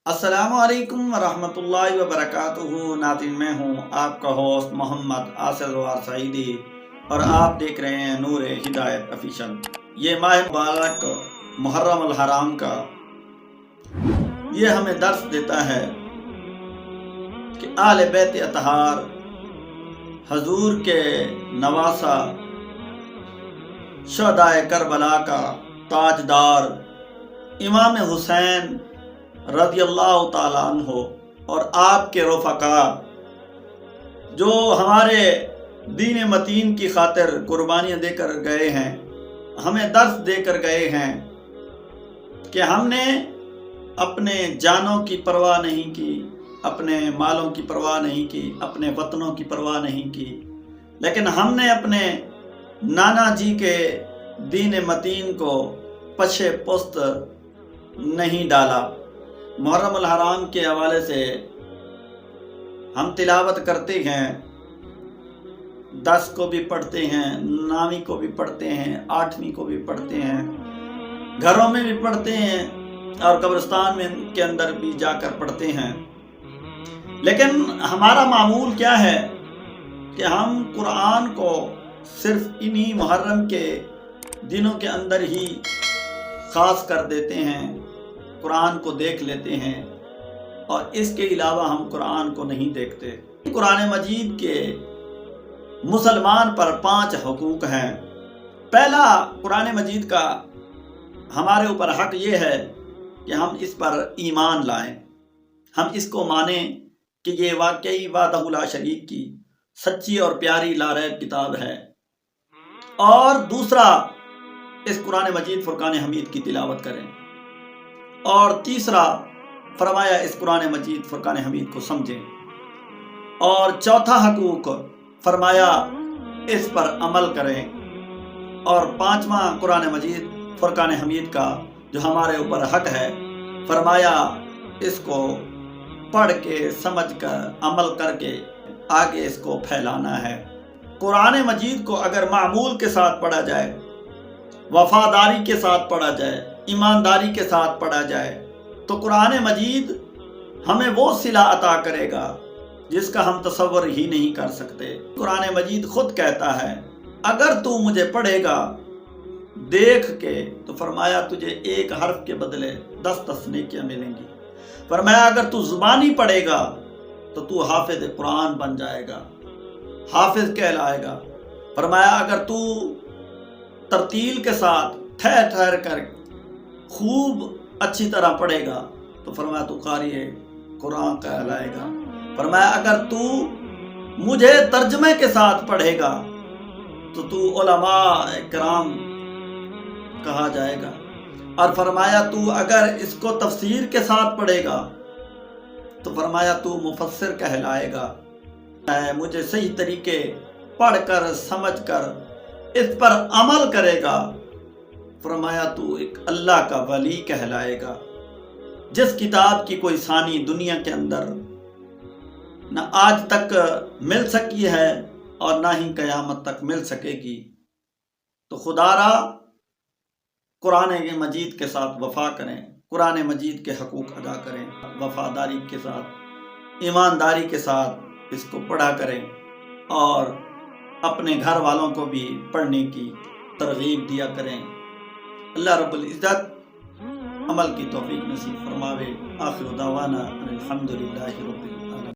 السلام علیکم ورحمۃ اللہ وبرکاتہ ناظرین، میں ہوں آپ کا ہوسٹ محمد آصر زوار سعیدی اور آپ دیکھ رہے ہیں نور ہدایت آفیشل۔ یہ ماہ مبارک محرم الحرام کا یہ ہمیں درس دیتا ہے کہ آل بیت اطہار، حضور کے نواسہ، شہدائے کربلا کا تاجدار امام حسین رضی اللہ تعالیٰ عنہ اور آپ کے رفقا جو ہمارے دین متین کی خاطر قربانیاں دے کر گئے ہیں، ہمیں درس دے کر گئے ہیں کہ ہم نے اپنے جانوں کی پرواہ نہیں کی، اپنے مالوں کی پرواہ نہیں کی، اپنے وطنوں کی پرواہ نہیں کی، لیکن ہم نے اپنے نانا جی کے دین متین کو پچھے پست نہیں ڈالا۔ محرم الحرام کے حوالے سے ہم تلاوت کرتے ہیں، 10 کو بھی پڑھتے ہیں، 9ویں کو بھی پڑھتے ہیں، 8ویں کو بھی پڑھتے ہیں، گھروں میں بھی پڑھتے ہیں اور قبرستان میں کے اندر بھی جا کر پڑھتے ہیں۔ لیکن ہمارا معمول کیا ہے کہ ہم قرآن کو صرف انہی محرم کے دنوں کے اندر ہی خاص کر دیتے ہیں، قرآن کو دیکھ لیتے ہیں اور اس کے علاوہ ہم قرآن کو نہیں دیکھتے۔ قرآن مجید کے مسلمان پر 5 حقوق ہیں۔ پہلا قرآن مجید کا ہمارے اوپر حق یہ ہے کہ ہم اس پر ایمان لائیں، ہم اس کو مانیں کہ یہ واقعی وحدہ لا شریک کی سچی اور پیاری لاریب کتاب ہے، اور دوسرا اس قرآن مجید فرقان حمید کی تلاوت کریں، اور تیسرا فرمایا اس قرآن مجید فرقان حمید کو سمجھیں، اور چوتھا حقوق فرمایا اس پر عمل کریں، اور 5واں قرآن مجید فرقان حمید کا جو ہمارے اوپر حق ہے فرمایا اس کو پڑھ کے سمجھ کر عمل کر کے آگے اس کو پھیلانا ہے۔ قرآن مجید کو اگر معمول کے ساتھ پڑھا جائے، وفاداری کے ساتھ پڑھا جائے، ایمانداری کے ساتھ پڑھا جائے، تو قرآن مجید ہمیں وہ صلہ عطا کرے گا جس کا ہم تصور ہی نہیں کر سکتے۔ قرآن مجید خود کہتا ہے اگر تو مجھے پڑھے گا دیکھ کے تو فرمایا تجھے ایک حرف کے بدلے 10 نیکیاں ملیں گی۔ فرمایا اگر تو زبانی پڑھے گا تو حافظ قرآن بن جائے گا، حافظ کہلائے گا۔ فرمایا اگر تو ترتیل کے ساتھ ٹھہر ٹھہر کر خوب اچھی طرح پڑھے گا تو فرمایا تو قاری قرآن کہلائے گا۔ فرمایا اگر تو مجھے ترجمے کے ساتھ پڑھے گا تو علماء کرام کہا جائے گا، اور فرمایا تو اگر اس کو تفسیر کے ساتھ پڑھے گا تو فرمایا تو مفسر کہلائے گا۔ مجھے صحیح طریقے پڑھ کر سمجھ کر اس پر عمل کرے گا، فرمایا تو ایک اللہ کا ولی کہلائے گا۔ جس کتاب کی کوئی ثانی دنیا کے اندر نہ آج تک مل سکی ہے اور نہ ہی قیامت تک مل سکے گی، تو خدا را قرآن مجید کے ساتھ وفا کریں، قرآن مجید کے حقوق ادا کریں، وفاداری کے ساتھ، ایمانداری کے ساتھ اس کو پڑھا کریں، اور اپنے گھر والوں کو بھی پڑھنے کی ترغیب دیا کریں۔ اللہ رب العزت عمل کی توفیق نصیب فرماوے۔ آخر دعوانا الحمدللہ رب العالمین۔